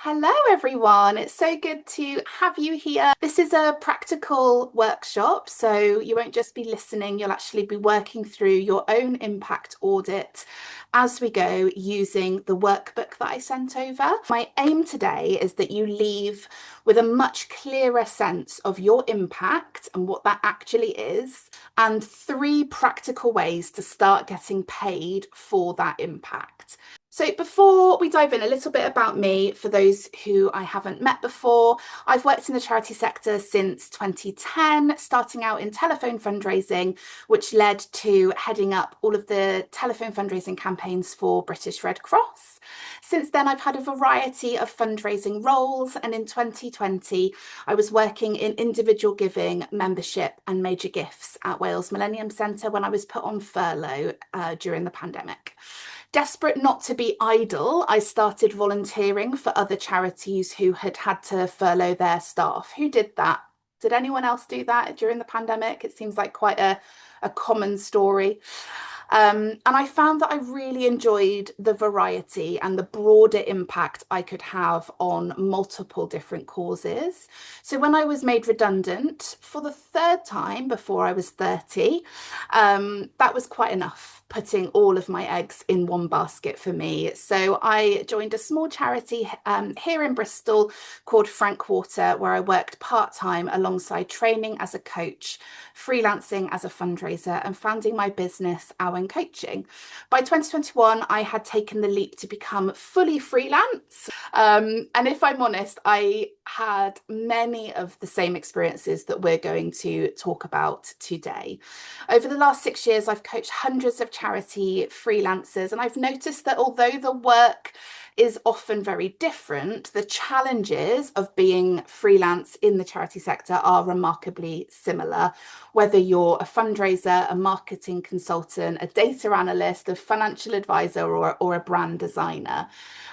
Hello, everyone. It's so good to have you here. This is a practical workshop, so you won't just be listening, you'll actually be working through your own impact audit as we go using the workbook that I sent over. My aim today is that you leave with a much clearer sense of your impact and what that actually is, and 3 practical ways to start getting paid for that impact. So before we dive in, a little bit about me for those who I haven't met before. I've worked in the charity sector since 2010, starting out in telephone fundraising, which led to heading up all of the telephone fundraising campaigns for British Red Cross. Since then, I've had a variety of fundraising roles, and in 2020, I was working in individual giving, membership, and major gifts at Wales Millennium Centre when I was put on furlough during the pandemic. Desperate not to be idle, I started volunteering for other charities who had had to furlough their staff. Who did that? Did anyone else do that during the pandemic? It seems like quite a common story. And I found that I really enjoyed the variety and the broader impact I could have on multiple different causes. So when I was made redundant for the 3rd time before I was 30, that was quite enough, putting all of my eggs in one basket for me. So I joined a small charity here in Bristol called Frankwater, where I worked part-time alongside training as a coach, freelancing as a fundraiser, and founding my business, Owen Coaching. By 2021, I had taken the leap to become fully freelance. And if I'm honest, I had many of the same experiences that we're going to talk about today. Over the last 6 years, I've coached hundreds of charity freelancers, and I've noticed that although the work is often very different, the challenges of being freelance in the charity sector are remarkably similar. Whether you're a fundraiser, a marketing consultant, a data analyst, a financial advisor, or a brand designer.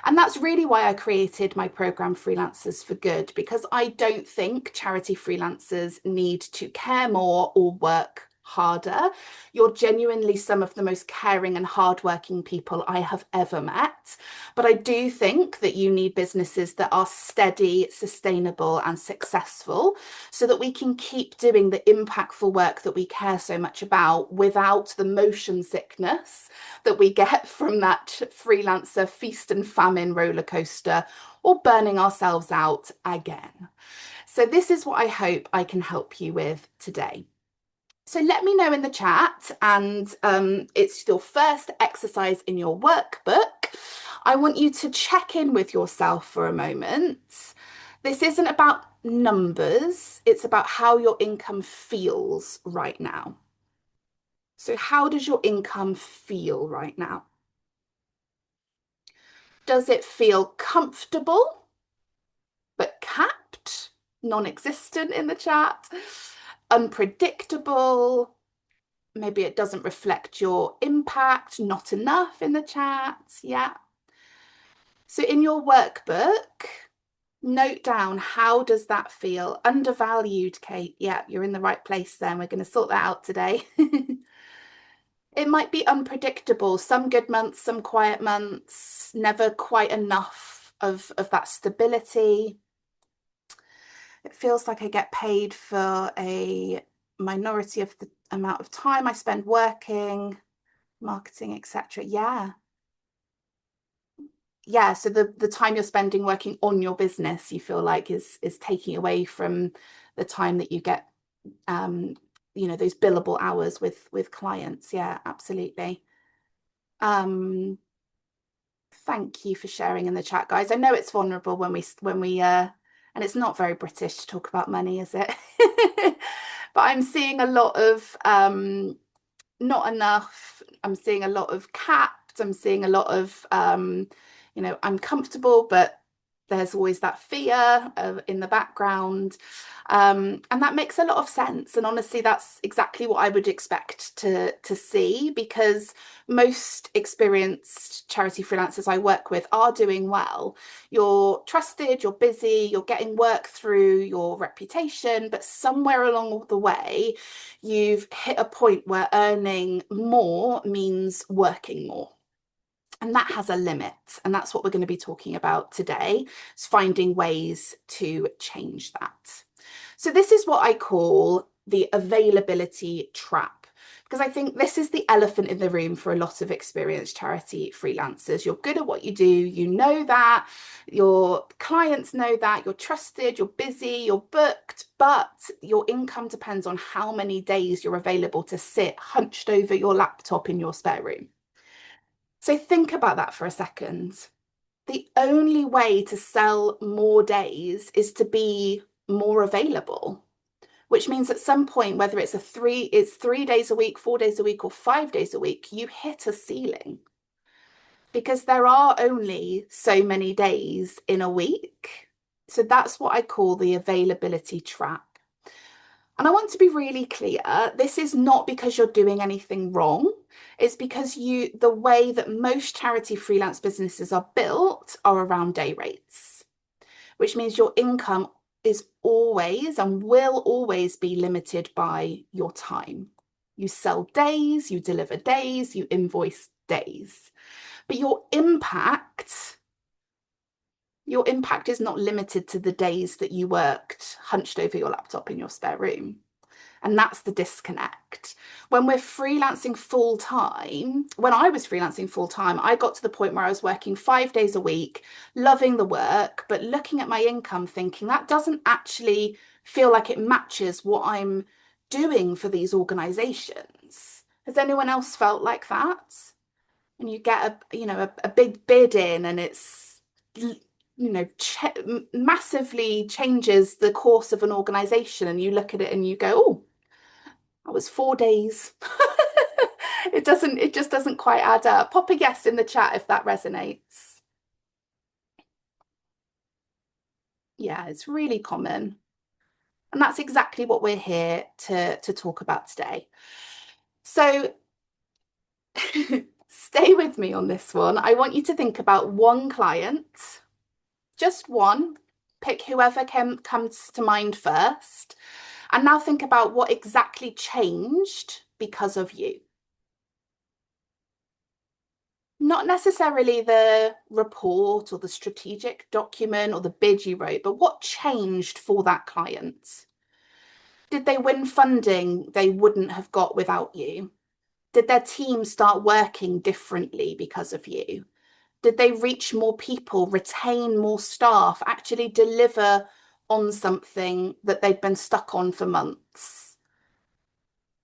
And that's really why I created my program Freelancers for Good, because I don't think charity freelancers need to care more or work harder. You're genuinely some of the most caring and hardworking people I have ever met. But I do think that you need businesses that are steady, sustainable, and successful so that we can keep doing the impactful work that we care so much about without the motion sickness that we get from that freelancer feast and famine roller coaster or burning ourselves out again. So this is what I hope I can help you with today. So let me know in the chat, and it's your first exercise in your workbook. I want you to check in with yourself for a moment. This isn't about numbers, it's about how your income feels right now. So how does your income feel right now? Does it feel comfortable but capped, non-existent in the chat, unpredictable? Maybe it doesn't reflect your impact, not enough in the chat. Yeah. So in your workbook, note down, how does that feel? Undervalued, Kate. Yeah, you're in the right place then. We're going to sort that out today. It might be unpredictable, some good months, some quiet months, never quite enough of that stability. It feels like I get paid for a minority of the amount of time I spend working, marketing, etc. Yeah, so the time you're spending working on your business, you feel like is taking away from the time that you get those billable hours with clients. Yeah, absolutely. Thank you for sharing in the chat, guys. I know it's vulnerable when we and it's not very British to talk about money, is it? But I'm seeing a lot of not enough. I'm seeing a lot of capped. I'm seeing a lot of I'm comfortable, but there's always that fear in the background. And that makes a lot of sense. And honestly, that's exactly what I would expect to see, because most experienced charity freelancers I work with are doing well. You're trusted, you're busy, you're getting work through your reputation, but somewhere along the way, you've hit a point where earning more means working more. And that has a limit. And that's what we're going to be talking about today, is finding ways to change that. So this is what I call the availability trap, because I think this is the elephant in the room for a lot of experienced charity freelancers. You're good at what you do, you know that, your clients know that, you're trusted, you're busy, you're booked, but your income depends on how many days you're available to sit hunched over your laptop in your spare room. So think about that for a second. The only way to sell more days is to be more available, which means at some point, whether it's 3 days a week, 4 days a week, or 5 days a week, you hit a ceiling because there are only so many days in a week. So that's what I call the availability trap. And I want to be really clear, this is not because you're doing anything wrong. It's because the way that most charity freelance businesses are built are around day rates, which means your income is always and will always be limited by your time. You sell days, you deliver days, you invoice days. But your impact is not limited to the days that you worked hunched over your laptop in your spare room. And that's the disconnect. When we're freelancing full time, when I was freelancing full time, I got to the point where I was working 5 days a week, loving the work, but looking at my income thinking that doesn't actually feel like it matches what I'm doing for these organizations. Has anyone else felt like that? And you get a big bid in and it's massively changes the course of an organization, and you look at it and you go, oh, that was 4 days. It just doesn't quite add up. Pop a yes in the chat if that resonates. Yeah, it's really common. And that's exactly what we're here to talk about today. So stay with me on this one. I want you to think about one client, just one. Pick whoever comes to mind first. And now think about what exactly changed because of you. Not necessarily the report or the strategic document or the bid you wrote, but what changed for that client? Did they win funding they wouldn't have got without you? Did their team start working differently because of you? Did they reach more people, retain more staff, actually deliver on something that they'd been stuck on for months?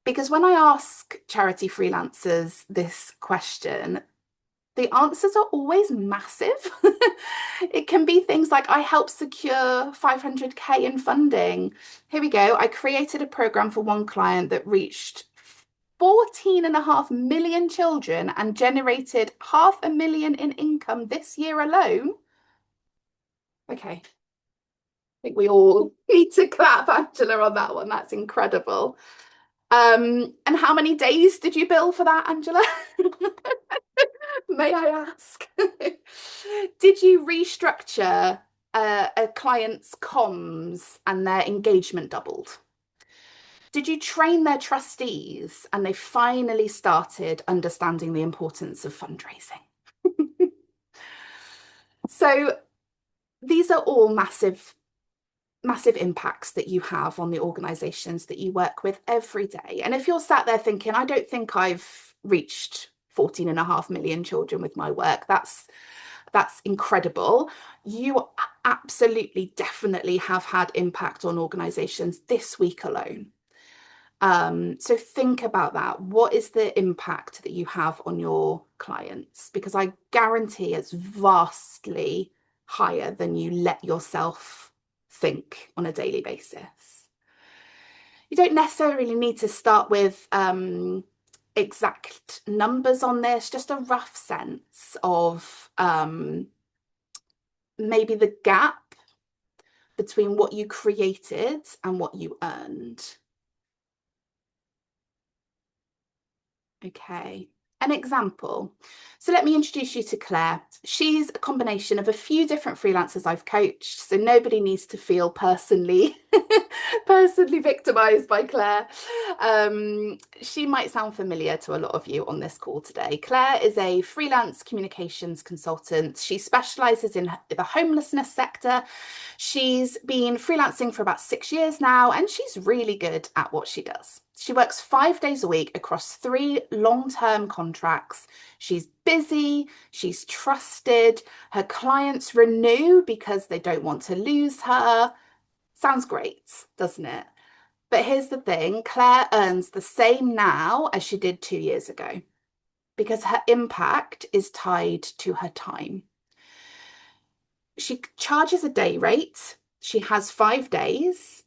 Because when I ask charity freelancers this question, the answers are always massive. It can be things like, I helped secure 500K in funding. Here we go. I created a program for one client that reached 14.5 million children and generated 500,000 in income this year alone. Okay. I think we all need to clap Angela on that one. That's incredible. And how many days did you bill for that, Angela? May I ask? Did you restructure a client's comms and their engagement doubled? Did you train their trustees and they finally started understanding the importance of fundraising? So these are all massive impacts that you have on the organizations that you work with every day. And if you're sat there thinking, I don't think I've reached 14.5 million children with my work, that's incredible. You absolutely, definitely have had impact on organizations this week alone. So think about that. What is the impact that you have on your clients? Because I guarantee it's vastly higher than you let yourself think on a daily basis. You don't necessarily need to start with exact numbers on this, just a rough sense of maybe the gap between what you created and what you earned. Okay, an example. So let me introduce you to Claire. She's a combination of a few different freelancers I've coached, so nobody needs to feel personally Personally victimized by Claire. She might sound familiar to a lot of you on this call today. Claire is a freelance communications consultant. She specializes in the homelessness sector. She's been freelancing for about 6 years now, and she's really good at what she does. She works 5 days a week across 3 long-term contracts. She's busy, she's trusted, her clients renew because they don't want to lose her. Sounds great, doesn't it? But here's the thing, Claire earns the same now as she did 2 years ago because her impact is tied to her time. She charges a day rate. She has 5 days.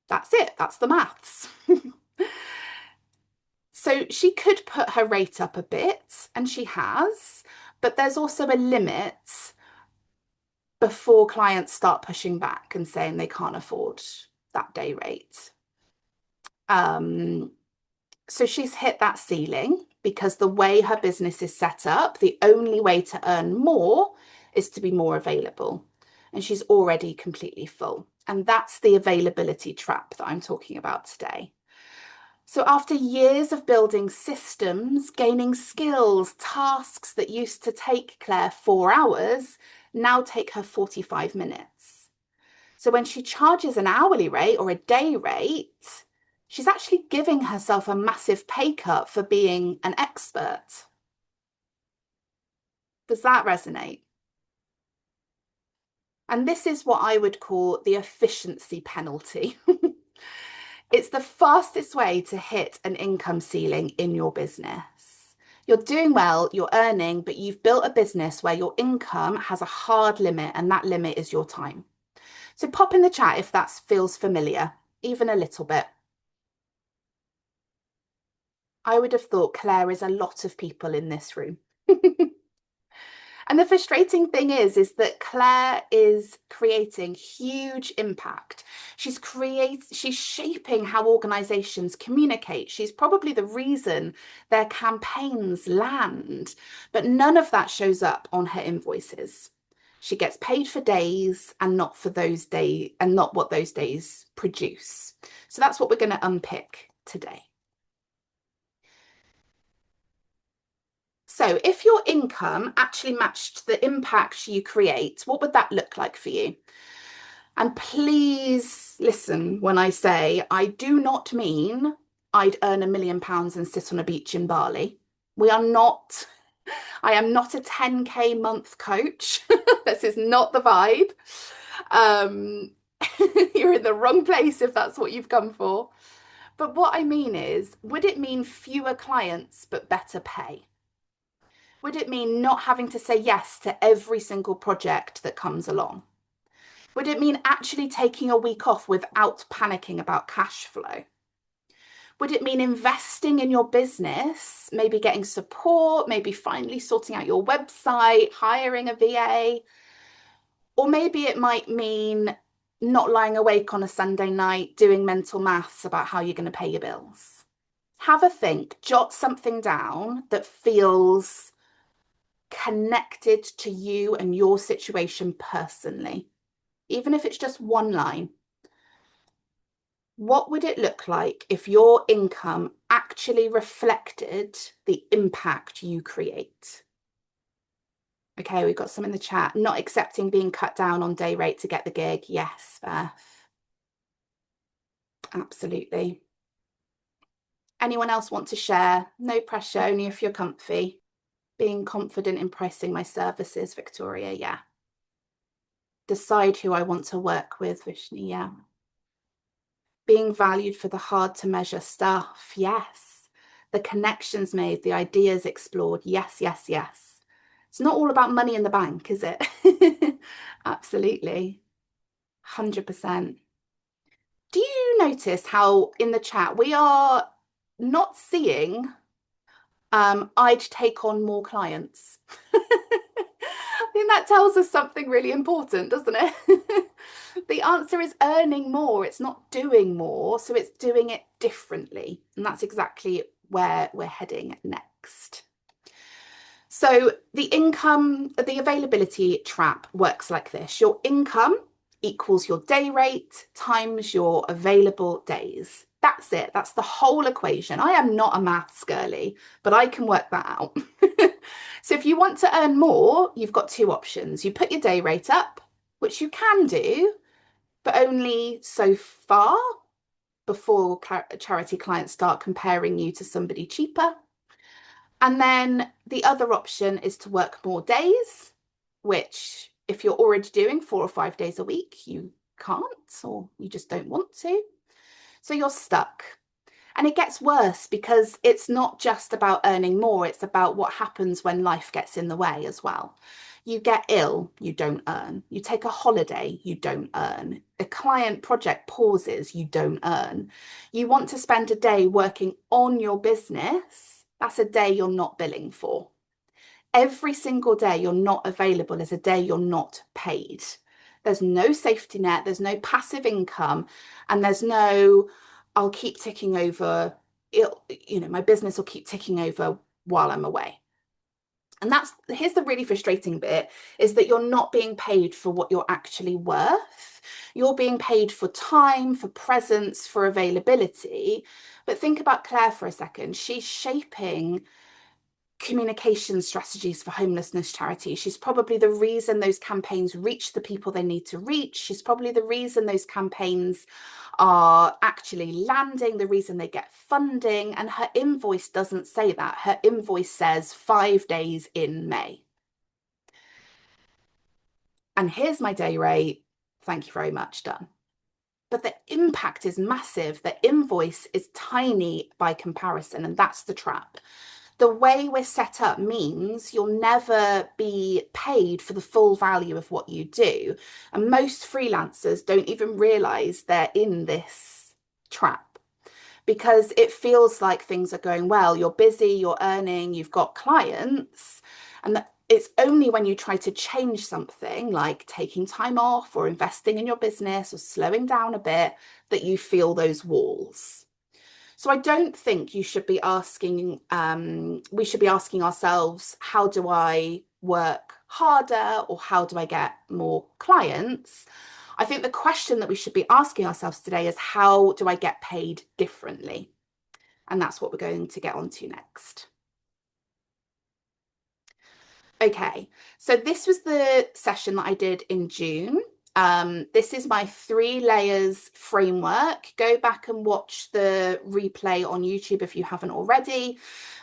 That's it. That's the maths. So she could put her rate up a bit, and she has, but there's also a limit before clients start pushing back and saying they can't afford that day rate. So she's hit that ceiling because the way her business is set up, the only way to earn more is to be more available. And she's already completely full. And that's the availability trap that I'm talking about today. So after years of building systems, gaining skills, tasks that used to take Claire 4 hours, now take her 45 minutes. So when she charges an hourly rate or a day rate, she's actually giving herself a massive pay cut for being an expert. Does that resonate? And this is what I would call the efficiency penalty. It's the fastest way to hit an income ceiling in your business. You're doing well, you're earning, but you've built a business where your income has a hard limit, and that limit is your time. So pop in the chat if that feels familiar, even a little bit. I would have thought Claire is a lot of people in this room. And the frustrating thing is that Claire is creating huge impact. She's shaping how organizations communicate. She's probably the reason their campaigns land, but none of that shows up on her invoices. She gets paid for days and not for those days and not what those days produce. So that's what we're going to unpick today. So if your income actually matched the impact you create, what would that look like for you? And please listen when I say I do not mean I'd earn £1 million and sit on a beach in Bali. I am not a 10K month coach. This is not the vibe. You're in the wrong place if that's what you've come for. But what I mean is, would it mean fewer clients but better pay? Would it mean not having to say yes to every single project that comes along? Would it mean actually taking a week off without panicking about cash flow? Would it mean investing in your business, maybe getting support, maybe finally sorting out your website, hiring a VA? Or maybe it might mean not lying awake on a Sunday night doing mental maths about how you're going to pay your bills. Have a think, jot something down that feels connected to you and your situation personally, even if it's just one line. What would it look like if your income actually reflected the impact you create? Okay, we've got some in the chat. Not accepting being cut down on day rate to get the gig. Yes, Beth. Absolutely. Anyone else want to share? No pressure, only if you're comfy. Being confident in pricing my services, Victoria. Yeah. Decide who I want to work with, Vishni. Yeah. Being valued for the hard to measure stuff. Yes. The connections made, the ideas explored. Yes, yes, yes. It's not all about money in the bank, is it? Absolutely. 100%. Do you notice how in the chat we are not seeing I'd take on more clients? I think that tells us something really important, doesn't it? The answer is earning more. It's not doing more, so it's doing it differently. And that's exactly where we're heading next. So the availability trap works like this. Your income equals your day rate times your available days. That's it. That's the whole equation. I am not a maths girly, but I can work that out. So if you want to earn more, you've got two options. You put your day rate up, which you can do, but only so far before charity clients start comparing you to somebody cheaper. And then the other option is to work more days, which if you're already doing 4 or 5 days a week, you can't, or you just don't want to. So you're stuck. And it gets worse because it's not just about earning more, it's about what happens when life gets in the way as well. You get ill, you don't earn. You take a holiday, you don't earn. A client project pauses, you don't earn. You want to spend a day working on your business, that's a day you're not billing for. Every single day you're not available is a day you're not paid. There's no safety net, there's no passive income, and there's no, I'll keep ticking over, my business will keep ticking over while I'm away. And here's the really frustrating bit, is that you're not being paid for what you're actually worth. You're being paid for time, for presence, for availability. But think about Claire for a second. She's shaping communication strategies for homelessness charities. She's probably the reason those campaigns reach the people they need to reach. She's probably the reason those campaigns are actually landing, the reason they get funding. And her invoice doesn't say that. Her invoice says 5 days in May. And here's my day rate. Thank you very much, done. But the impact is massive. The invoice is tiny by comparison, and that's the trap. The way we're set up means you'll never be paid for the full value of what you do. And most freelancers don't even realize they're in this trap because it feels like things are going well. You're busy, you're earning, you've got clients. And it's only when you try to change something like taking time off or investing in your business or slowing down a bit that you feel those walls. So I don't think you should be asking, we should be asking ourselves, how do I work harder or how do I get more clients? I think the question that we should be asking ourselves today is, how do I get paid differently? And that's what we're going to get onto next. Okay, so this was the session that I did in June. This is my 3 layers framework. Go back and watch the replay on YouTube if you haven't already.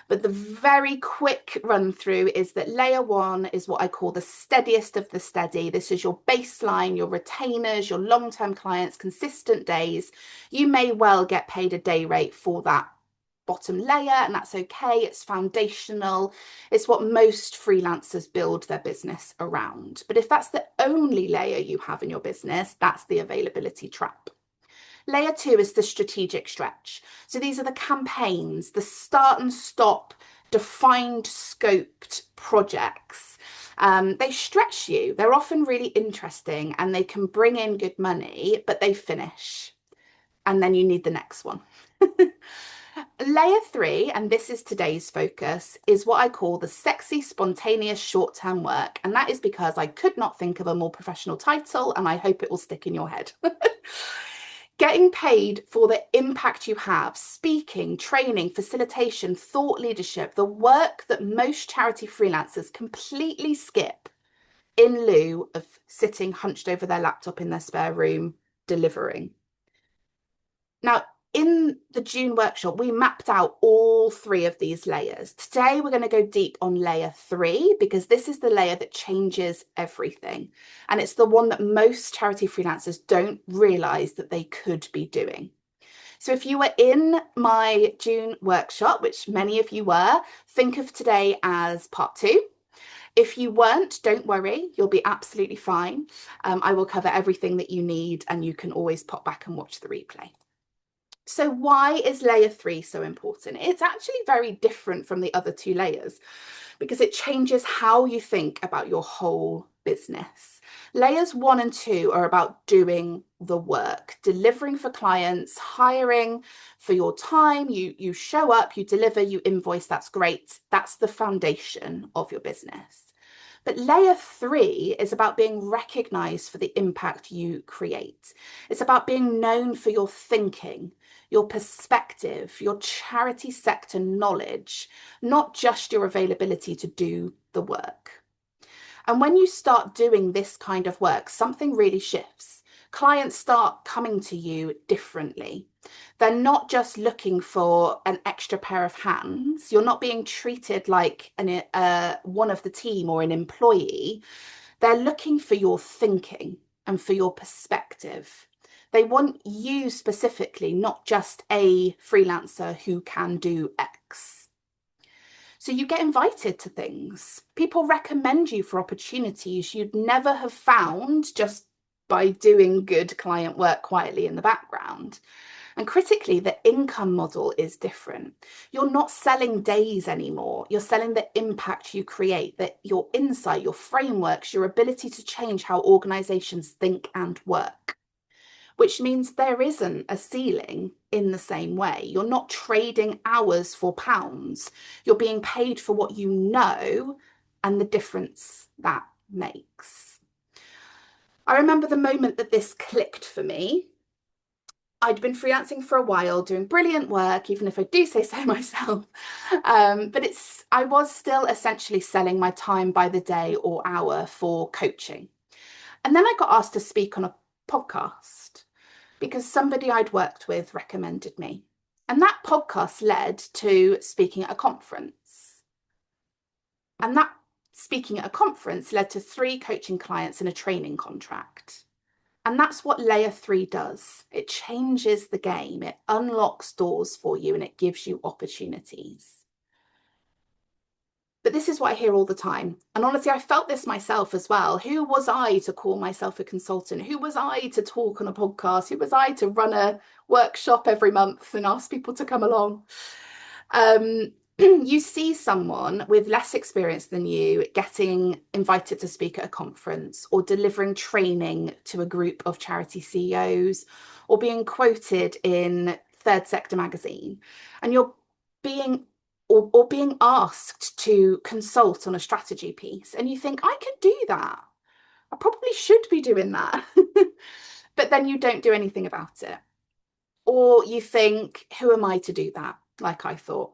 But the very quick run through is that layer 1 is what I call the steadiest of the steady. This is your baseline, your retainers, your long-term clients, consistent days. You may well get paid a day rate for that bottom layer, and that's okay. It's foundational. It's what most freelancers build their business around. But if that's the only layer you have in your business, that's the availability trap. Layer 2 is the strategic stretch. So these are the campaigns, the start and stop, defined, scoped projects. They stretch you. They're often really interesting and they can bring in good money, but they finish. And then you need the next one. Layer 3, and this is today's focus, is what I call the sexy, spontaneous, short-term work. And that is because I could not think of a more professional title, and I hope it will stick in your head. Getting paid for the impact you have, speaking, training, facilitation, thought leadership, the work that most charity freelancers completely skip in lieu of sitting hunched over their laptop in their spare room delivering. Now, in the June workshop, we mapped out all 3 of these layers. Today, we're going to go deep on layer 3 because this is the layer that changes everything. And it's the one that most charity freelancers don't realize that they could be doing. So if you were in my June workshop, which many of you were, think of today as part 2. If you weren't, don't worry, you'll be absolutely fine. I will cover everything that you need and you can always pop back and watch the replay. So why is layer 3 so important? It's actually very different from the other 2 layers because it changes how you think about your whole business. Layers 1 and 2 are about doing the work, delivering for clients, hiring for your time. You show up, you deliver, you invoice, that's great. That's the foundation of your business. But layer three is about being recognized for the impact you create. It's about being known for your thinking, your perspective, your charity sector knowledge, not just your availability to do the work. And when you start doing this kind of work, something really shifts. Clients start coming to you differently. They're not just looking for an extra pair of hands. You're not being treated like one of the team or an employee. They're looking for your thinking and for your perspective. They want you specifically, not just a freelancer who can do X. So you get invited to things. People recommend you for opportunities you'd never have found just by doing good client work quietly in the background. And critically, the income model is different. You're not selling days anymore. You're selling the impact you create, that your insight, your frameworks, your ability to change how organizations think and work, which means there isn't a ceiling in the same way. You're not trading hours for pounds. You're being paid for what you know and the difference that makes. I remember the moment that this clicked for me. I'd been freelancing for a while, doing brilliant work, even if I do say so myself. But I was still essentially selling my time by the day or hour for coaching. And then I got asked to speak on a podcast because somebody I'd worked with recommended me. And that podcast led to speaking at a conference. And that speaking at a conference led to 3 coaching clients and a training contract. And that's what layer 3 does. It changes the game. It unlocks doors for you and it gives you opportunities. But this is what I hear all the time. And honestly, I felt this myself as well. Who was I to call myself a consultant? Who was I to talk on a podcast? Who was I to run a workshop every month and ask people to come along? You see someone with less experience than you getting invited to speak at a conference or delivering training to a group of charity CEOs or being quoted in Third Sector magazine, and you're being or being asked to consult on a strategy piece, and you think, I can do that. I probably should be doing that. But then you don't do anything about it. Or you think, who am I to do that? Like I thought.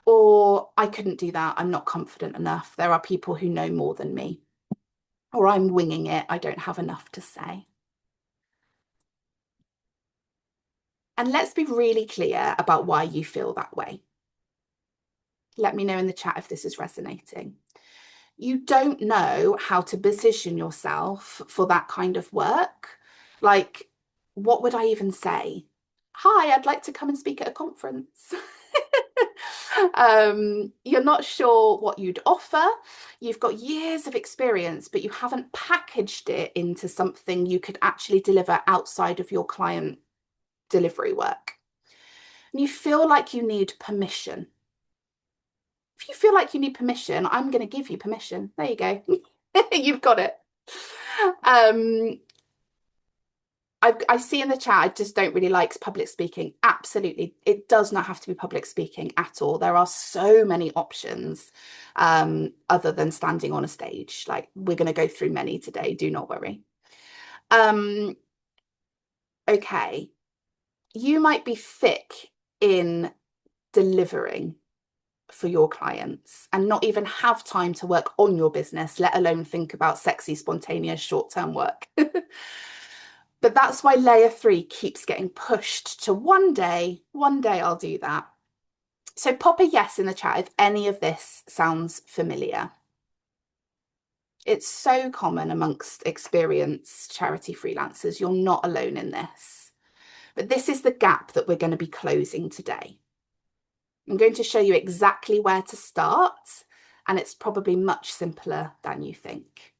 Or I couldn't do that. I'm not confident enough. There are people who know more than me. Or I'm winging it. I don't have enough to say. And let's be really clear about why you feel that way. Let me know in the chat if this is resonating. You don't know how to position yourself for that kind of work. Like, what would I even say? Hi, I'd like to come and speak at a conference. You're not sure what you'd offer. You've got years of experience, but you haven't packaged it into something you could actually deliver outside of your client delivery work. And you feel like you need permission. If you feel like you need permission, I'm going to give you permission. There you go. You've got it. I see in the chat, I just don't really like public speaking. Absolutely. It does not have to be public speaking at all. There are so many options other than standing on a stage. Like, we're going to go through many today. Do not worry. Okay. You might be thick in delivering for your clients and not even have time to work on your business, let alone think about sexy, spontaneous, short-term work. But that's why layer 3 keeps getting pushed to one day I'll do that. So pop a yes in the chat if any of this sounds familiar. It's so common amongst experienced charity freelancers. You're not alone in this. But this is the gap that we're going to be closing today. I'm going to show you exactly where to start, and it's probably much simpler than you think.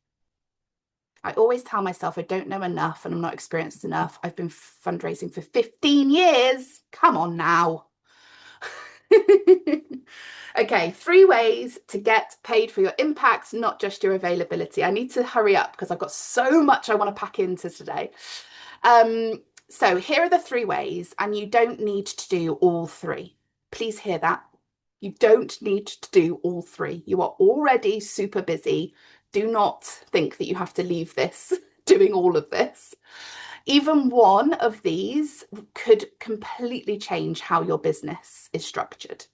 I always tell myself I don't know enough and I'm not experienced enough. I've been fundraising for 15 years. Come on now. Okay, 3 ways to get paid for your impact, not just your availability. I need to hurry up because I've got so much I want to pack into today. So here are the 3 ways, and you don't need to do all 3. Please hear that. You don't need to do all three. You are already super busy. Do not think that you have to leave this doing all of this. Even one of these could completely change how your business is structured.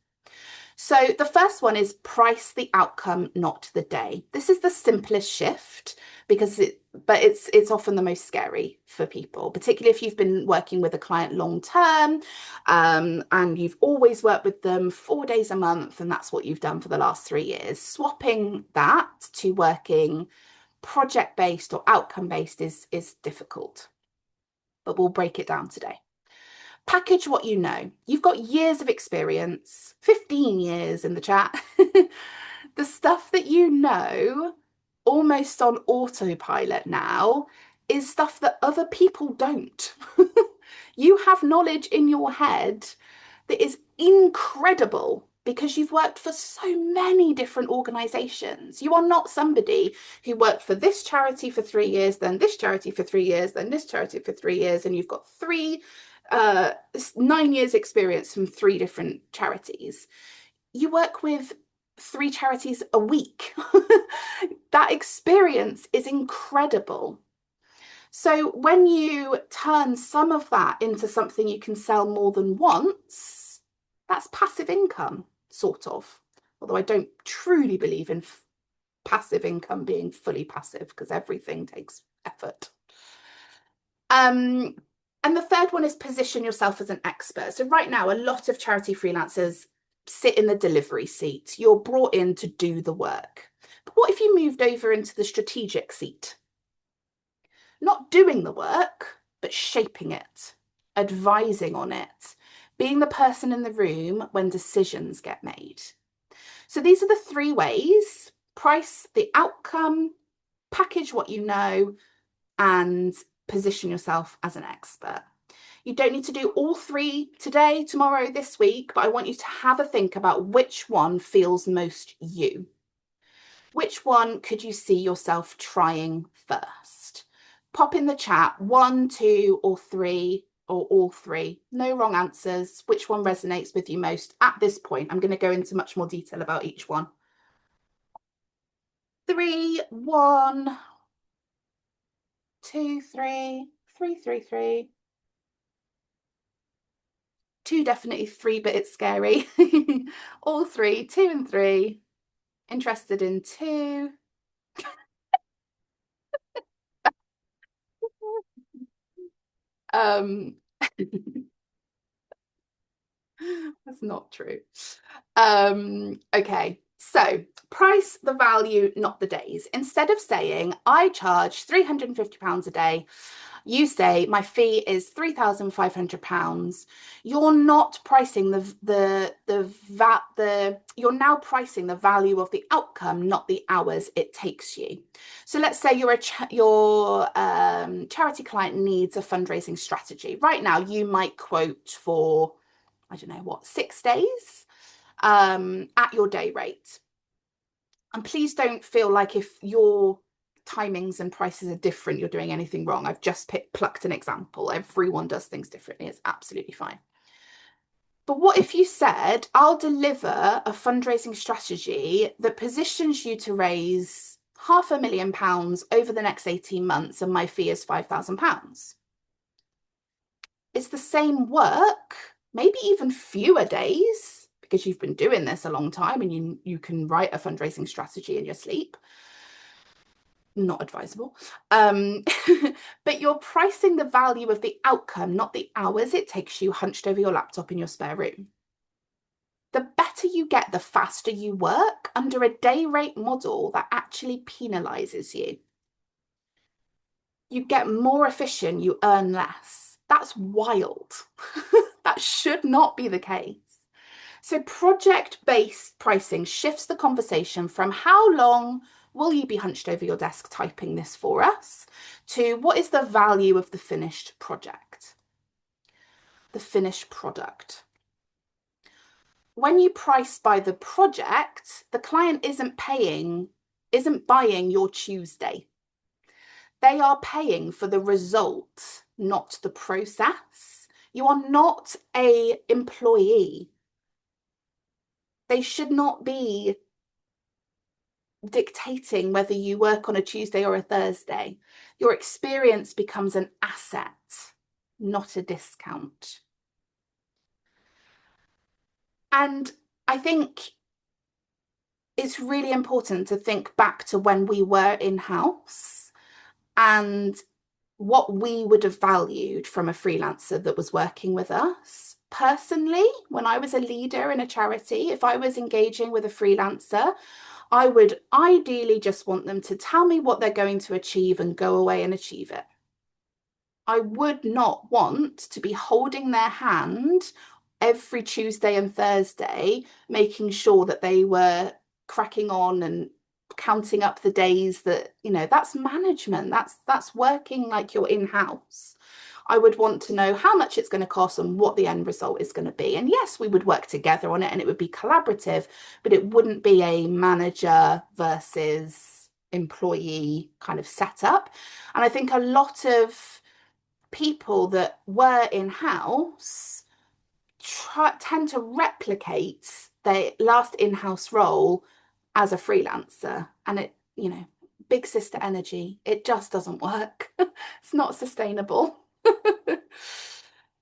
So the first one is price the outcome, not the day. This is the simplest shift because it's often the most scary for people, particularly if you've been working with a client long term, and you've always worked with them 4 days a month, and that's what you've done for the last 3 years. Swapping that to working project-based or outcome-based is difficult, but we'll break it down today. Package what you know. You've got years of experience, 15 years in the chat. The stuff that you know almost on autopilot now is stuff that other people don't. You have knowledge in your head that is incredible because you've worked for so many different organizations. You are not somebody who worked for this charity for 3 years, then this charity for 3 years, then this charity for 3 years, and you've got 9 years experience from 3 different charities. You work with 3 charities a week. That experience is incredible. So when you turn some of that into something you can sell more than once, that's passive income, sort of. Although I don't truly believe in passive income being fully passive because everything takes effort. And the third one is position yourself as an expert. So right now, a lot of charity freelancers sit in the delivery seat. You're brought in to do the work. But what if you moved over into the strategic seat? Not doing the work, but shaping it, advising on it, being the person in the room when decisions get made. So these are the 3 ways: price the outcome, package what you know, and position yourself as an expert. You don't need to do all 3 today, tomorrow, this week, but I want you to have a think about which one feels most you. Which one could you see yourself trying first? Pop in the chat 1, 2, or 3, or all 3. No wrong answers. Which one resonates with you most at this point? I'm going to go into much more detail about each one. 3, 1, 2, 3, 3, 3, 3. 2 definitely 3, but it's scary. All 3, 2 and 3. Interested in 2. That's not true. Okay, so price the value, not the days. Instead of saying, I charge £350 a day, you say, my fee is £3,500. You're not pricing you're now pricing the value of the outcome, not the hours it takes you. So let's say your charity client needs a fundraising strategy. Right now, you might quote for, I don't know what, 6 days at your day rate. And please don't feel like if your timings and prices are different, you're doing anything wrong. I've just plucked an example. Everyone does things differently. It's absolutely fine. But what if you said, I'll deliver a fundraising strategy that positions you to raise £500,000 over the next 18 months, and my fee is £5,000? It's the same work, maybe even fewer days, because you've been doing this a long time and you can write a fundraising strategy in your sleep. Not advisable. But you're pricing the value of the outcome, not the hours it takes you hunched over your laptop in your spare room. The better you get, the faster you work under a day rate model that actually penalizes you. You get more efficient, you earn less. That's wild. That should not be the case. So project-based pricing shifts the conversation from how long will you be hunched over your desk typing this for us to what is the value of the finished project, the finished product. When you price by the project, the client isn't buying your Tuesday. They are paying for the result, not the process. You are not an employee. They should not be dictating whether you work on a Tuesday or a Thursday. Your experience becomes an asset, not a discount. And I think it's really important to think back to when we were in-house and what we would have valued from a freelancer that was working with us. Personally, when I was a leader in a charity, if I was engaging with a freelancer, I would ideally just want them to tell me what they're going to achieve and go away and achieve it. I would not want to be holding their hand every Tuesday and Thursday, making sure that they were cracking on and counting up the days that, that's management. That's working like you're in-house. I would want to know how much it's going to cost and what the end result is going to be. And yes, we would work together on it and it would be collaborative, but it wouldn't be a manager versus employee kind of setup. And I think a lot of people that were in-house tend to replicate their last in-house role as a freelancer. And it, big sister energy, it just doesn't work. It's not sustainable.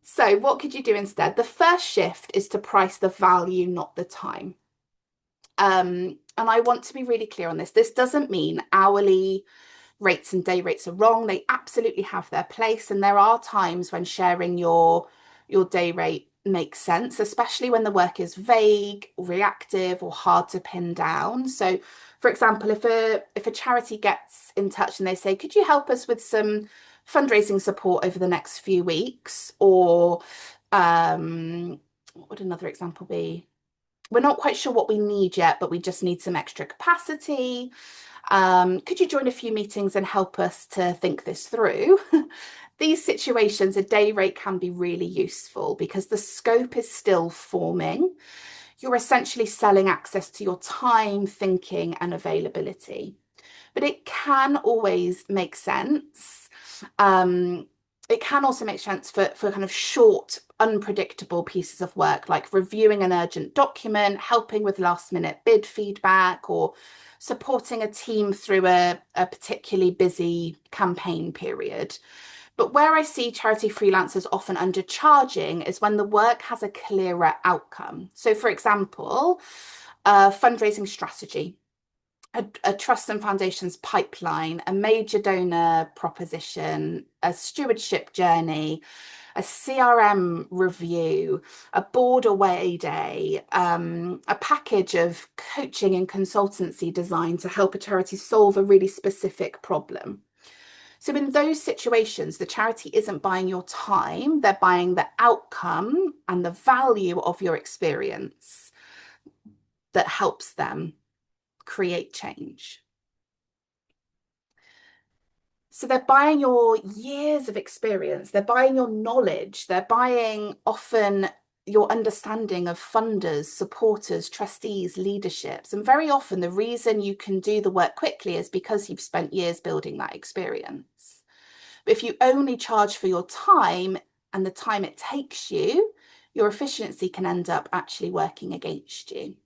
So what could you do instead? The first shift is to price the value, not the time. And I want to be really clear on this. This doesn't mean hourly rates and day rates are wrong. They absolutely have their place. And there are times when sharing your day rate makes sense, especially when the work is vague, reactive, or hard to pin down. So, for example, if a charity gets in touch and they say, could you help us with some fundraising support over the next few weeks? Or what would another example be? We're not quite sure what we need yet, but we just need some extra capacity. Could you join a few meetings and help us to think this through? These situations, a day rate can be really useful because the scope is still forming. You're essentially selling access to your time, thinking, and availability. But it can always make sense. It can also make sense for kind of short, unpredictable pieces of work, like reviewing an urgent document, helping with last minute bid feedback, or supporting a team through a particularly busy campaign period. But where I see charity freelancers often undercharging is when the work has a clearer outcome. So, for example, a fundraising strategy, a trust and foundations pipeline, a major donor proposition, a stewardship journey, a CRM review, a board away day, a package of coaching and consultancy designed to help a charity solve a really specific problem. So in those situations, the charity isn't buying your time, they're buying the outcome and the value of your experience that helps them create change. So they're buying your years of experience, they're buying your knowledge, they're buying often your understanding of funders, supporters, trustees, leaderships. And very often the reason you can do the work quickly is because you've spent years building that experience. But if you only charge for your time and the time it takes you, your efficiency can end up actually working against you.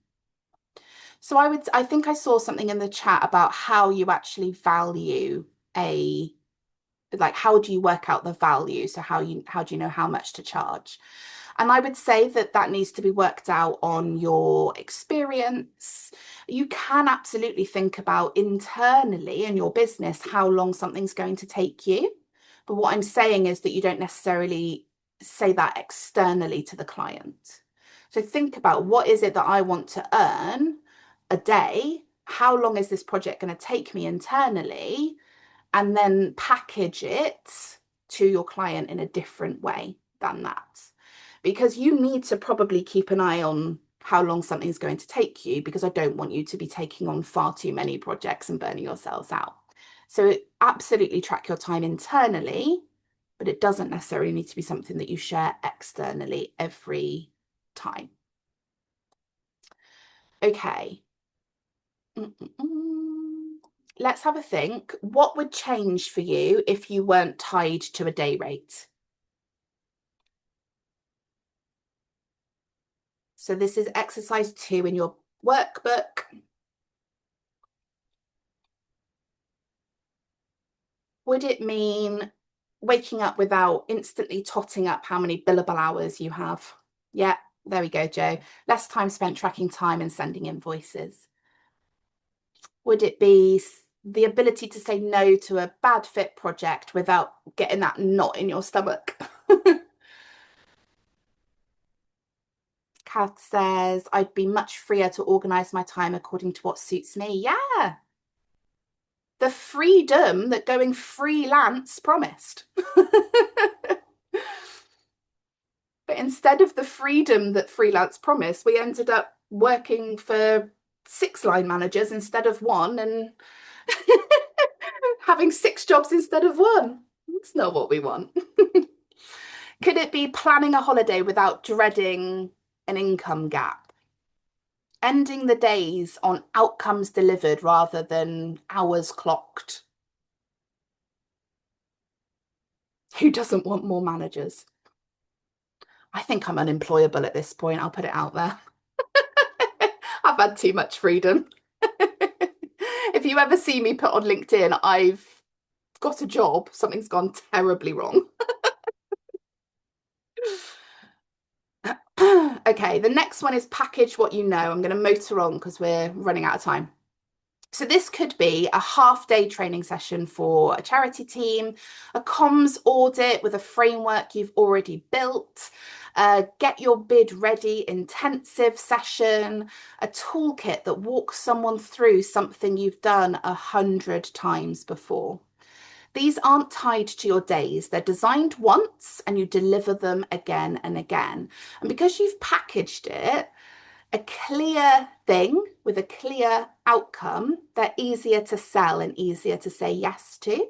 So I think I saw something in the chat about how you actually value like how do you work out the value? So how do you know how much to charge? And I would say that needs to be worked out on your experience. You can absolutely think about internally in your business how long something's going to take you. But what I'm saying is that you don't necessarily say that externally to the client. So think about, what is it that I want to earn a day? How long is this project going to take me internally? And then package it to your client in a different way than that. Because you need to probably keep an eye on how long something's going to take you, because I don't want you to be taking on far too many projects and burning yourselves out. So absolutely track your time internally, but it doesn't necessarily need to be something that you share externally every time. Okay. Let's have a think. What would change for you if you weren't tied to a day rate? So this is exercise 2 in your workbook. Would it mean waking up without instantly totting up how many billable hours you have? Yeah, there we go, Joe. Less time spent tracking time and sending invoices. Would it be the ability to say no to a bad fit project without getting that knot in your stomach? Kath says, I'd be much freer to organise my time according to what suits me. Yeah. The freedom that going freelance promised. But instead of the freedom that freelance promised, we ended up working for 6 line managers instead of one and having 6 jobs instead of one. That's not what we want. Could it be planning a holiday without dreading an income gap? Ending the days on outcomes delivered rather than hours clocked? Who doesn't want more managers? I think I'm unemployable at this point. I'll put it out there. I've had too much freedom. If you ever see me put on LinkedIn, I've got a job, something's gone terribly wrong. Okay, the next one is package what you know. I'm going to motor on because we're running out of time. So this could be a half-day training session for a charity team, a comms audit with a framework you've already built, get your bid ready intensive session, a toolkit that walks someone through something you've done 100 times before. These aren't tied to your days. They're designed once and you deliver them again and again. And because you've packaged it, a clear thing with a clear outcome, they're easier to sell and easier to say yes to.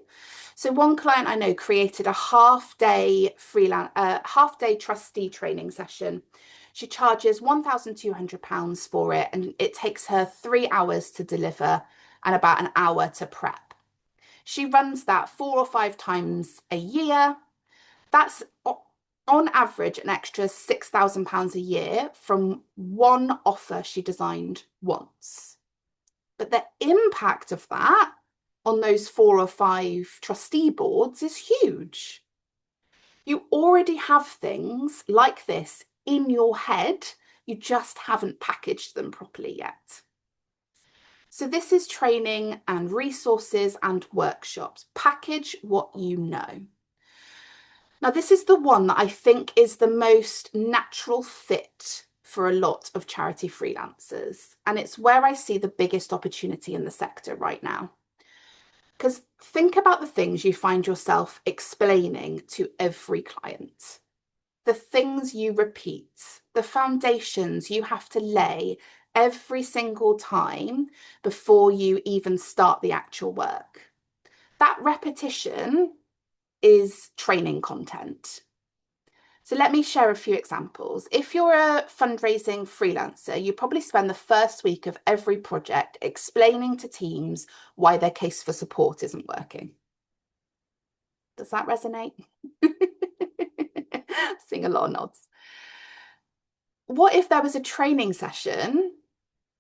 So one client I know created a half-day trustee training session. She charges £1,200 for it, and it takes her 3 hours to deliver and about an hour to prep. She runs that 4 or 5 times a year. That's on average an extra £6,000 a year from one offer she designed once. But the impact of that on those 4 or 5 trustee boards is huge. You already have things like this in your head, you just haven't packaged them properly yet. So this is training and resources and workshops. Package what you know. Now, this is the one that I think is the most natural fit for a lot of charity freelancers. And it's where I see the biggest opportunity in the sector right now. Because think about the things you find yourself explaining to every client, the things you repeat, the foundations you have to lay every single time before you even start the actual work. That repetition is training content. So let me share a few examples. If you're a fundraising freelancer, you probably spend the first week of every project explaining to teams why their case for support isn't working. Does that resonate? Seeing a lot of nods. What if there was a training session,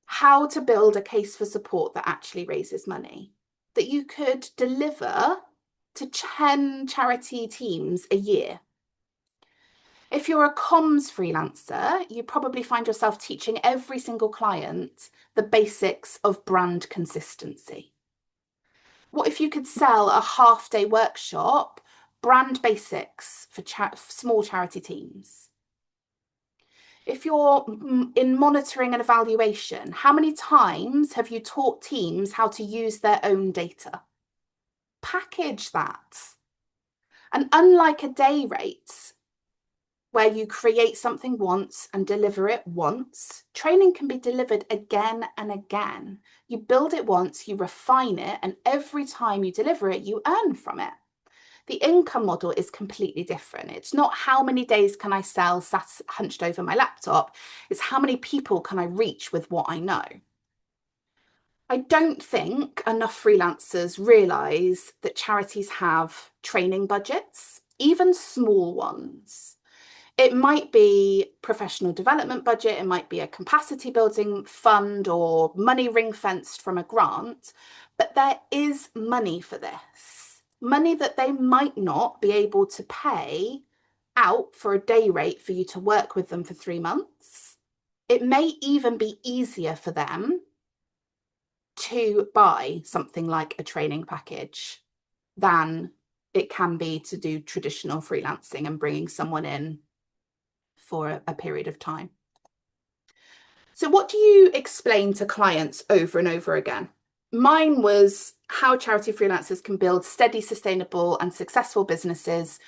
how to build a case for support that actually raises money, that you could deliver to 10 charity teams a year? If you're a comms freelancer, you probably find yourself teaching every single client the basics of brand consistency. What if you could sell a half-day workshop, brand basics for small charity teams? If you're in monitoring and evaluation, how many times have you taught teams how to use their own data? Package that. And unlike a day rate, where you create something once and deliver it once, training can be delivered again and again. You build it once, you refine it, and every time you deliver it, you earn from it. The income model is completely different. It's not how many days can I sell sat hunched over my laptop. It's how many people can I reach with what I know. I don't think enough freelancers realise that charities have training budgets, even small ones. It might be professional development budget, it might be a capacity building fund or money ring fenced from a grant, but there is money for this. Money that they might not be able to pay out for a day rate for you to work with them for 3 months. It may even be easier for them to buy something like a training package than it can be to do traditional freelancing and bringing someone in for a period of time. So what do you explain to clients over and over again? Mine was how charity freelancers can build steady, sustainable, and successful businesses.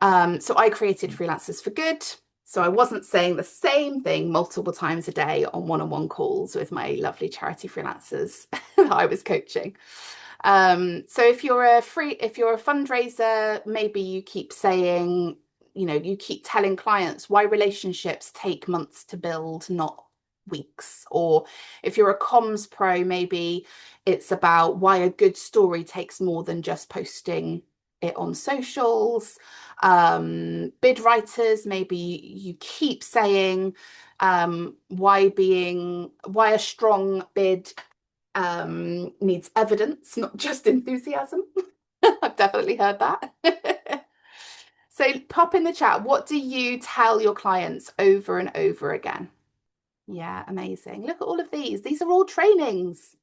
So I created Freelancers for Good. So I wasn't saying the same thing multiple times a day on one-on-one calls with my lovely charity freelancers that I was coaching. So if you're a fundraiser, maybe you keep saying, you keep telling clients why relationships take months to build, not weeks. Or if you're a comms pro, maybe it's about why a good story takes more than just posting it on socials. Bid writers, maybe you keep saying why a strong bid needs evidence, not just enthusiasm. I've definitely heard that. So pop in the chat, what do you tell your clients over and over again? Yeah, amazing. Look at all of these. These are all trainings.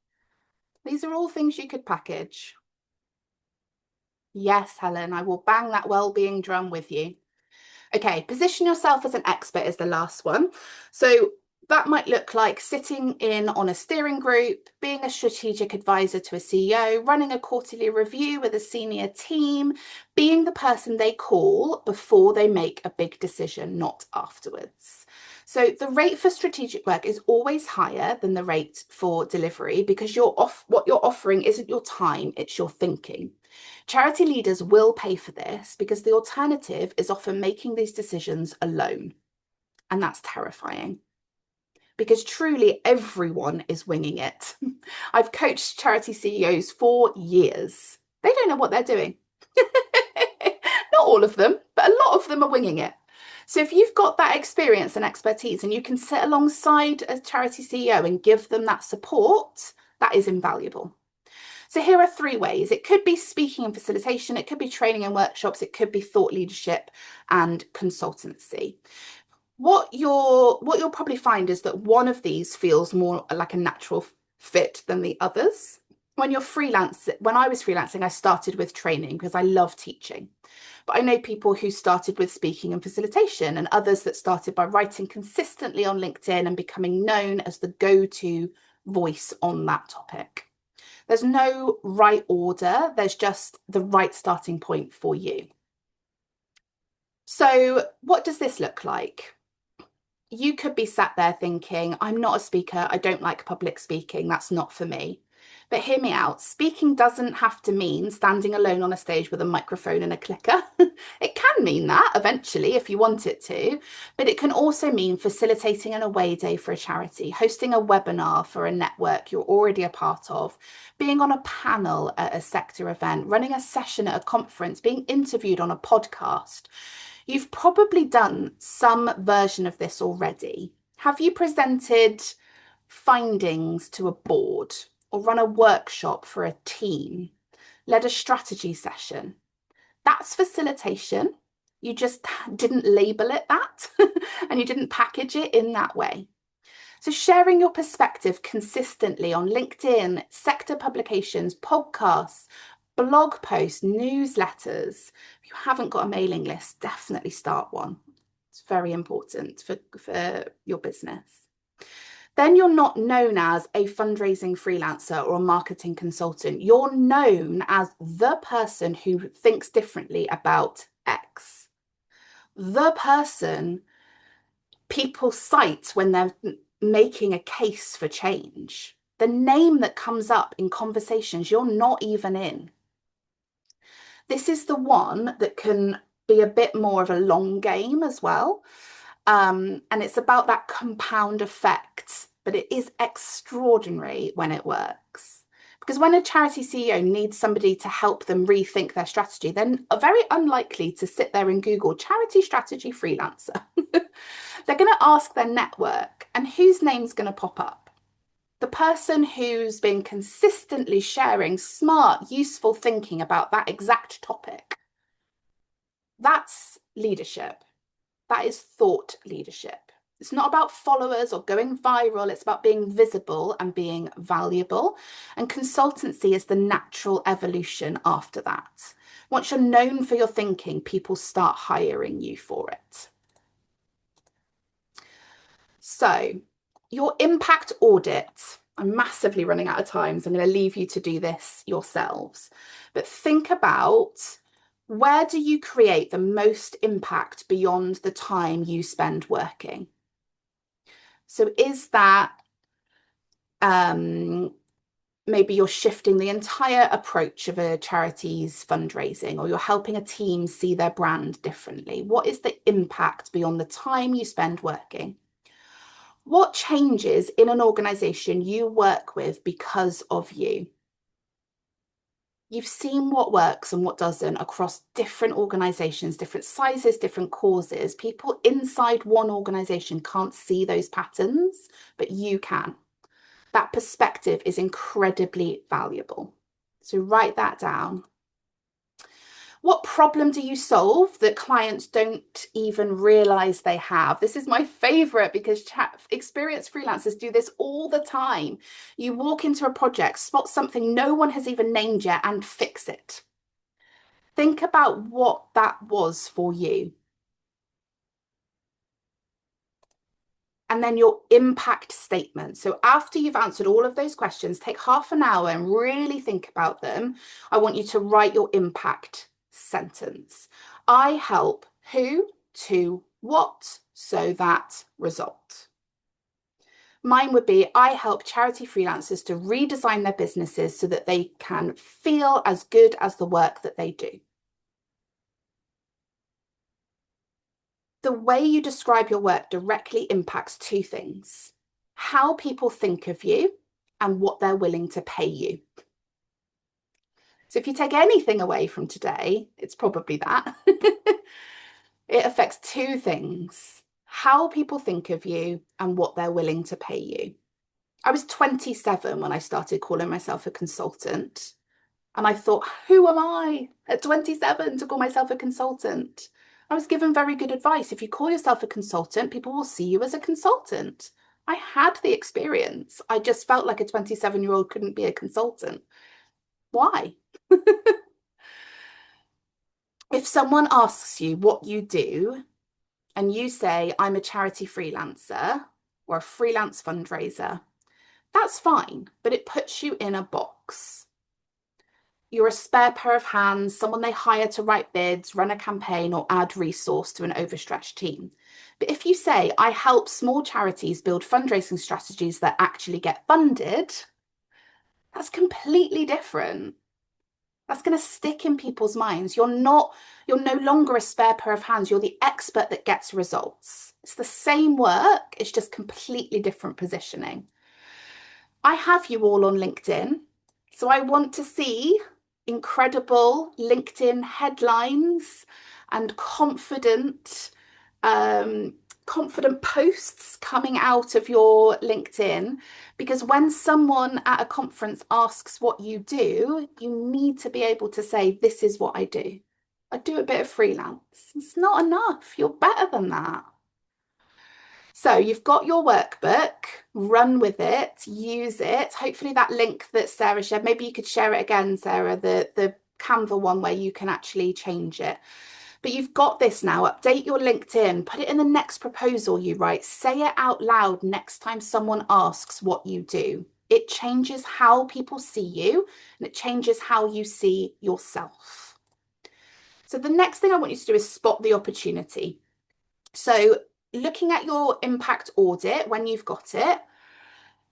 These are all things you could package. Yes, Helen, I will bang that well-being drum with you. Okay, position yourself as an expert is the last one. So that might look like sitting in on a steering group, being a strategic advisor to a CEO, running a quarterly review with a senior team, being the person they call before they make a big decision, not afterwards. So the rate for strategic work is always higher than the rate for delivery because what you're offering isn't your time, it's your thinking. Charity leaders will pay for this because the alternative is often making these decisions alone. And that's terrifying because truly everyone is winging it. I've coached charity CEOs for years. They don't know what they're doing. Not all of them, but a lot of them are winging it. So if you've got that experience and expertise and you can sit alongside a charity CEO and give them that support, that is invaluable. So here are 3 ways. It could be speaking and facilitation, it could be training and workshops, it could be thought leadership and consultancy. What you'll probably find is that one of these feels more like a natural fit than the others. When I was freelancing, I started with training because I love teaching. But I know people who started with speaking and facilitation and others that started by writing consistently on LinkedIn and becoming known as the go-to voice on that topic. There's no right order, there's just the right starting point for you. So what does this look like? You could be sat there thinking, I'm not a speaker, I don't like public speaking, that's not for me. But hear me out, speaking doesn't have to mean standing alone on a stage with a microphone and a clicker. It can mean that eventually if you want it to, but it can also mean facilitating an away day for a charity, hosting a webinar for a network you're already a part of, being on a panel at a sector event, running a session at a conference, being interviewed on a podcast. You've probably done some version of this already. Have you presented findings to a board or run a workshop for a team, led a strategy session? That's facilitation. You just didn't label it that and you didn't package it in that way. So sharing your perspective consistently on LinkedIn, sector publications, podcasts, blog posts, newsletters. If you haven't got a mailing list, definitely start one. It's very important for your business. Then you're not known as a fundraising freelancer or a marketing consultant. You're known as the person who thinks differently about X. The person people cite when they're making a case for change. The name that comes up in conversations you're not even in. This is the one that can be a bit more of a long game as well. And it's about that compound effect, but it is extraordinary when it works Because when a charity CEO needs somebody to help them rethink their strategy, then are very unlikely to sit there and Google charity strategy freelancer. They're going to ask their network, and whose name's going to pop up? The person who's been consistently sharing smart, useful thinking about that exact topic. That's leadership. That is thought leadership. It's not about followers or going viral. It's about being visible and being valuable. And consultancy is the natural evolution after that. Once you're known for your thinking, people start hiring you for it. So your impact audit, I'm massively running out of time, so I'm going to leave you to do this yourselves. But think about, where do you create the most impact beyond the time you spend working? So is that maybe you're shifting the entire approach of a charity's fundraising, or you're helping a team see their brand differently? What is the impact beyond the time you spend working? What changes in an organization you work with because of you? You've seen what works and what doesn't across different organizations, different sizes, different causes. People inside one organization can't see those patterns, but you can. That perspective is incredibly valuable. So write that down. What problem do you solve that clients don't even realize they have? This is my favorite, because experienced freelancers do this all the time. You walk into a project, spot something no one has even named yet, and fix it. Think about what that was for you. And then your impact statement. So after you've answered all of those questions, take half an hour and really think about them. I want you to write your impact sentence. I help who, to, what, so that result. Mine would be, I help charity freelancers to redesign their businesses so that they can feel as good as the work that they do. The way you describe your work directly impacts two things: how people think of you and what they're willing to pay you. So if you take anything away from today, it's probably that. It affects two things: how people think of you and what they're willing to pay you. I was 27 when I started calling myself a consultant. And I thought, who am I at 27 to call myself a consultant? I was given very good advice. If you call yourself a consultant, people will see you as a consultant. I had the experience. I just felt like a 27-year-old couldn't be a consultant. Why? If someone asks you what you do and you say, I'm a charity freelancer or a freelance fundraiser, that's fine, but it puts you in a box. You're a spare pair of hands, someone they hire to write bids, run a campaign, or add resource to an overstretched team. But if you say, I help small charities build fundraising strategies that actually get funded, that's completely different. That's going to stick in people's minds. You're no longer a spare pair of hands. You're the expert that gets results. It's the same work, it's just completely different positioning. I have you all on LinkedIn, so I want to see incredible LinkedIn headlines and confident posts coming out of your LinkedIn, because when someone at a conference asks what you do, you need to be able to say, this is what I do. I do a bit of freelance. It's not enough. You're better than that. So you've got your workbook, run with it, use it. Hopefully that link that Sarah shared, maybe you could share it again, Sarah, the Canva one where you can actually change it. But you've got this now. Update your LinkedIn, put it in the next proposal you write, say it out loud next time someone asks what you do. It changes how people see you, and it changes how you see yourself. So the next thing I want you to do is spot the opportunity. So looking at your impact audit, when you've got it,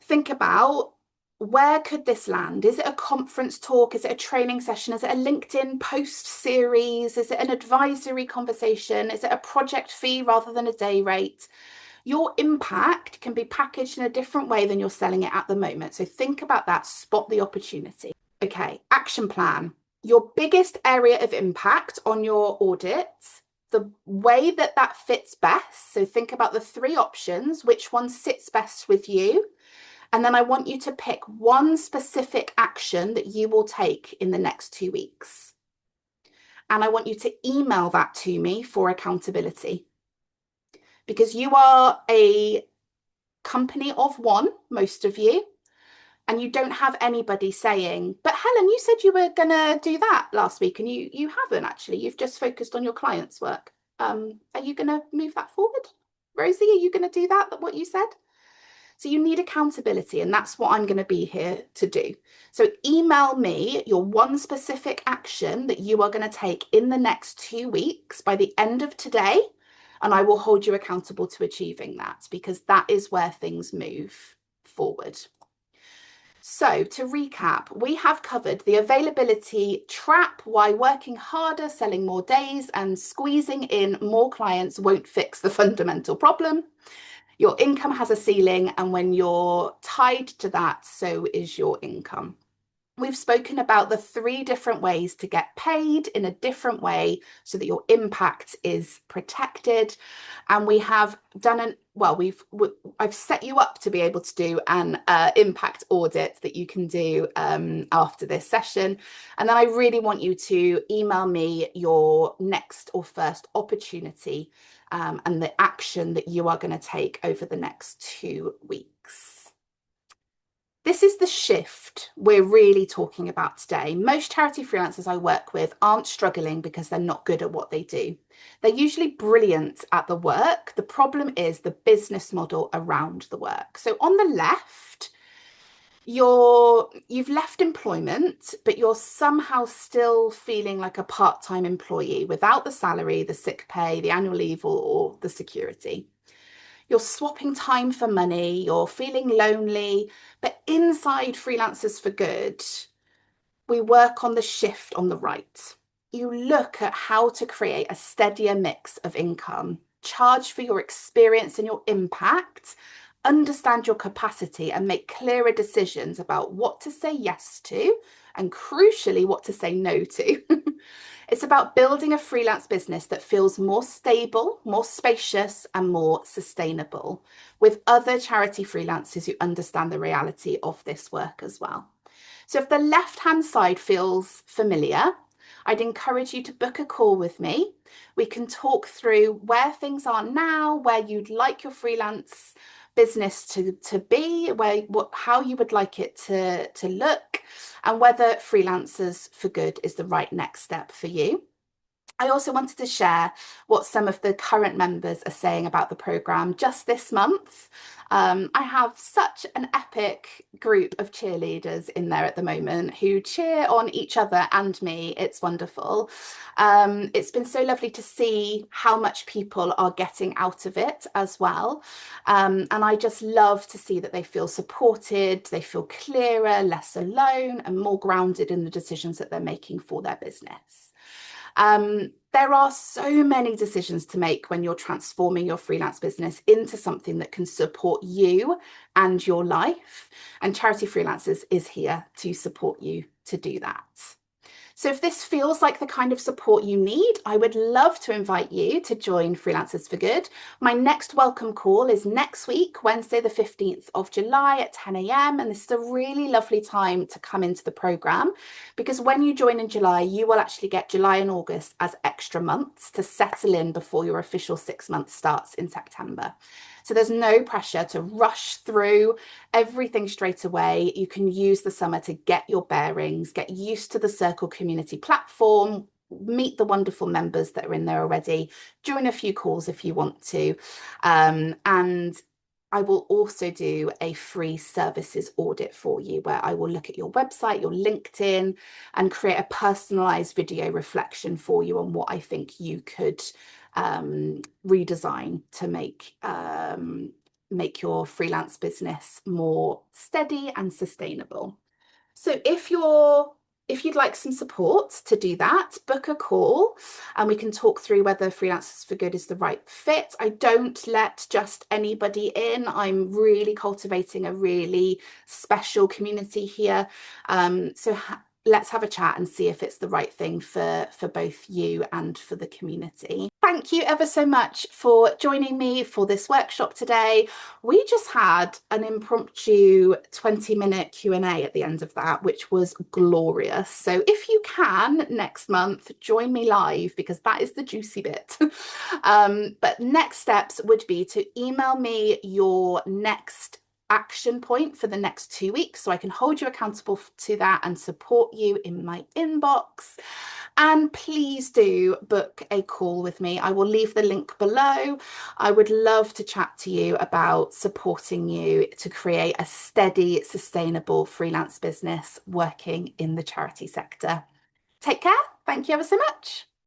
think about, where could this land? Is it a conference talk? Is it a training session? Is it a LinkedIn post series? Is it an advisory conversation? Is it a project fee rather than a day rate? Your impact can be packaged in a different way than you're selling it at the moment. So think about that, spot the opportunity. Okay, action plan. Your biggest area of impact on your audit, the way that that fits best. So think about the three options, which one sits best with you. And then I want you to pick one specific action that you will take in the next 2 weeks. And I want you to email that to me for accountability. Because you are a company of one, most of you, and you don't have anybody saying, but Helen, you said you were going to do that last week and you haven't actually. You've just focused on your client's work. Are you going to move that forward? Rosie, are you going to do that, what you said? So you need accountability, and that's what I'm going to be here to do. So email me your one specific action that you are going to take in the next 2 weeks by the end of today, and I will hold you accountable to achieving that, because that is where things move forward. So to recap, we have covered the availability trap, why working harder, selling more days, and squeezing in more clients won't fix the fundamental problem. Your income has a ceiling, and when you're tied to that, so is your income. We've spoken about the 3 different ways to get paid in a different way so that your impact is protected. And we have done I've set you up to be able to do an impact audit that you can do after this session. And then I really want you to email me your next or first opportunity and the action that you are going to take over the next 2 weeks. This is the shift we're really talking about today. Most charity freelancers I work with aren't struggling because they're not good at what they do. They're usually brilliant at the work. The problem is the business model around the work. So on the left, you've left employment, but you're somehow still feeling like a part-time employee without the salary, the sick pay, the annual leave, or the security. You're swapping time for money, you're feeling lonely, but inside Freelancers for Good, we work on the shift on the right. You look at how to create a steadier mix of income, charge for your experience and your impact, understand your capacity, and make clearer decisions about what to say yes to, and crucially, what to say no to. It's about building a freelance business that feels more stable, more spacious, and more sustainable, with other charity freelancers who understand the reality of this work as well. So if the left-hand side feels familiar, I'd encourage you to book a call with me. We can talk through where things are now, where you'd like your freelance business to be, how you would like it to look, and whether Freelancers for Good is the right next step for you. I also wanted to share what some of the current members are saying about the programme just this month. I have such an epic group of cheerleaders in there at the moment who cheer on each other and me. It's wonderful. It's been so lovely to see how much people are getting out of it as well. And I just love to see that they feel supported, they feel clearer, less alone, and more grounded in the decisions that they're making for their business. There are so many decisions to make when you're transforming your freelance business into something that can support you and your life. And Charity Freelancers is here to support you to do that. So if this feels like the kind of support you need, I would love to invite you to join Freelancers for Good. My next welcome call is next week, Wednesday, the 15th of July at 10 a.m. And this is a really lovely time to come into the programme, because when you join in July, you will actually get July and August as extra months to settle in before your official 6 months starts in September. So there's no pressure to rush through everything straight away. You can use the summer to get your bearings, get used to the Circle community platform, meet the wonderful members that are in there already, join a few calls if you want to. And I will also do a free services audit for you, where I will look at your website, your LinkedIn, and create a personalized video reflection for you on what I think you could redesign to make your freelance business more steady and sustainable. So if you're if you'd like some support to do that, book a call and we can talk through whether Freelancers for Good is the right fit. I don't let just anybody in. I'm really cultivating a really special community here. Let's have a chat and see if it's the right thing for both you and for the community. Thank you ever so much for joining me for this workshop today. We just had an impromptu 20-minute Q&A at the end of that, which was glorious. So if you can next month, join me live because that is the juicy bit. But next steps would be to email me your next action point for the next 2 weeks so I can hold you accountable to that and support you in my inbox. And please do book a call with me. I will leave the link below. I would love to chat to you about supporting you to create a steady, sustainable freelance business working in the charity sector. Take care. Thank you ever so much.